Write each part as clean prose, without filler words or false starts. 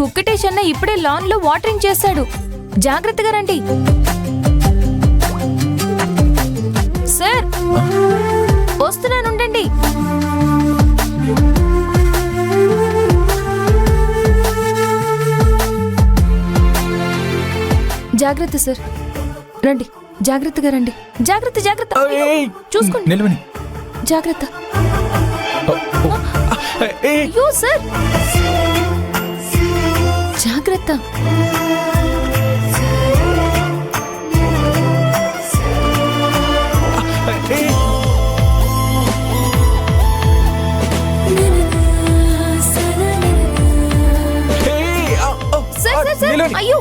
కుక్కటేష్ అన్న ఇప్పుడే లాన్ లో వాటరింగ్ చేశాడు. జాగ్రత్తగా రండి. సార్ వస్తున్నానుండండి. జాగ్రత్త సార్, రండి. జాగ్రత్తగా రండి. జాగ్రత్త జాగ్రత్త. చూసుకోండి. నిలవని. జాగ్రత్త. అయ్యో సార్, జాగ్రత్త. సార్ సార్ సార్, అయ్యో.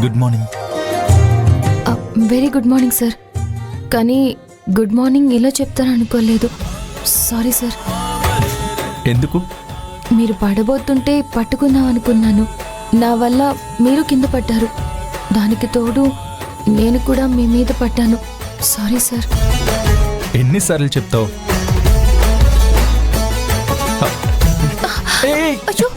Good morning. Very good morning sir. కానీ గుడ్ మార్నింగ్ ఇలా చెప్తారనుకోలేదు. Sorry sir. ఎందుకు? మీరు పడబోతుంటే పట్టుకుందాం అనుకున్నాను. నా వల్ల మీరు కింద పడ్డారు. దానికి తోడు నేను కూడా మీ మీద పడ్డాను. Sorry sir. ఎన్నిసార్లు చెప్తావు? అయ్యో,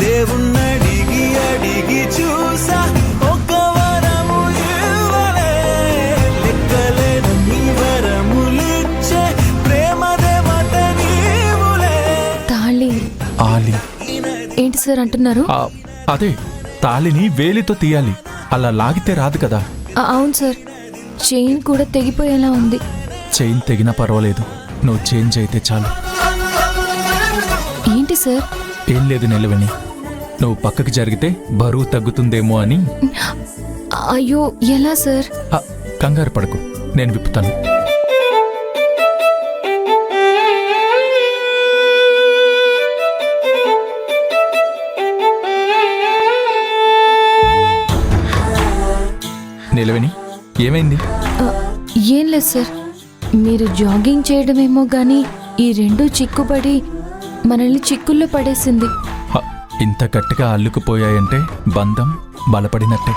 దేవుణ్ణడిగి అడిగి చూసా ఒక వరము ఇవ్వలే, లెక్కలేని నీ వరములిచ్చే ప్రేమ దేవత నీవులే. తాళి. ఆలి. ఏంటి సార్ అంటున్నారు? అదే, తాళిని వేలితో తీయాలి, అలా లాగితే రాదు కదా. అవును సార్, చైన్ కూడా తెగిపోయేలా ఉంది. చైన్ తెగినా పర్వాలేదు, నువ్వు చేంజ్ అయితే చాలు. ఏంటి సార్? ఏం లేదు నిలవని, నువ్వు పక్కకి జరిగితే బరువు తగ్గుతుందేమో అని. అయ్యో, ఎలా సార్? కంగారు పడకు, నేను విప్పుతాను. నిలవని, ఏమైంది? ఏం లేదు సార్, మీరు జాగింగ్ చేయడమేమో గానీ ఈ రెండు చిక్కుపడి మనల్ని చిక్కుల్లో పడేసింది. ఇంత గట్టిగా అల్లుకుపోయాయంటే బంధం బలపడినట్టే.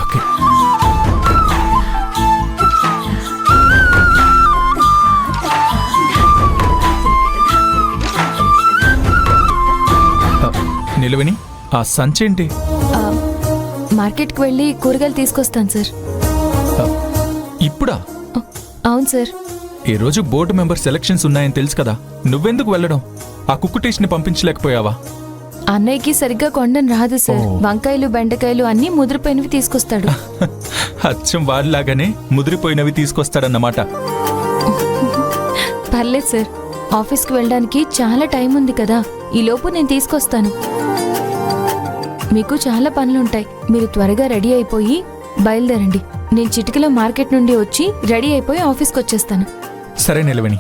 ఓకే. నిలవని, ఆ సంచేంటి? మార్కెట్కి వెళ్ళి కూరగాయలు తీసుకొస్తాను సార్. ఇప్పుడా? అవును సార్. ఈరోజు బోర్డు మెంబర్ సెలక్షన్స్ ఉన్నాయని తెలుసు కదా, నువ్వెందుకు వెళ్ళడం? ఆ కుక్కుటేష్ని పంపించలేకపోయావా? అన్నయ్యకి సరిగ్గా కొండని రాదు సార్. వంకాయలు బెండకాయలు అన్నీ ముదిరిపోయినవి తీసుకొస్తాడు. అచ్చం వాడిలాగానే ముదిరిపోయినవి తీసుకొస్తాడన్నమాట. పర్లేదు సార్, ఆఫీస్కి వెళ్ళడానికి చాలా టైం ఉంది కదా, ఈలోపు నేను తీసుకొస్తాను. మీకు చాలా పనులుంటాయి, మీరు త్వరగా రెడీ అయిపోయి బయలుదేరండి. నేను చిటికలో మార్కెట్ నుండి వచ్చి రెడీ అయిపోయి ఆఫీస్కి వచ్చేస్తాను. సరే నిలవని,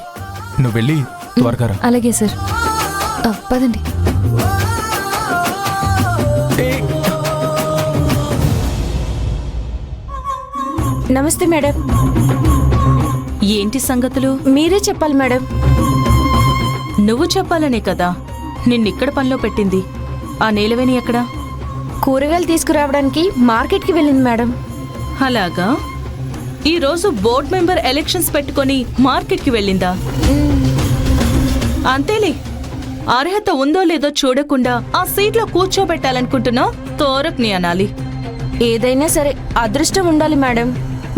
నువ్వు వెళ్ళి త్వరగా రా. అలాగే సార్. పదండి. నమస్తే మేడం. ఏంటి సంగతులు? మీరే చెప్పాలి మేడం. నువ్వు చెప్పాలనే కదా నిన్నిక్కడ పనిలో పెట్టింది. ఆ నీలవేణి ఎక్కడా? కూరగాయలు తీసుకురావడానికి మార్కెట్కి వెళ్ళింది మేడం. అలాగా? ఈరోజు బోర్డ్ మెంబర్ ఎలక్షన్స్ పెట్టుకొని మార్కెట్కి వెళ్ళిందా? అంతేలే, అర్హత ఉందో లేదో చూడకుండా ఆ సీట్లో కూర్చోబెట్టాలనుకుంటున్నా తోరక్ని అనాలి. ఏదైనా సరే అదృష్టం ఉండాలి మేడం.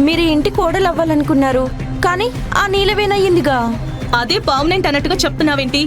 మీరు ఇంటి కోడలు అవ్వాలనుకున్నారు, కానీ ఆ నీలవేణయ్యిందిగా. అదే పర్మనెంట్ అన్నట్టుగా చెప్తున్నావేంటి?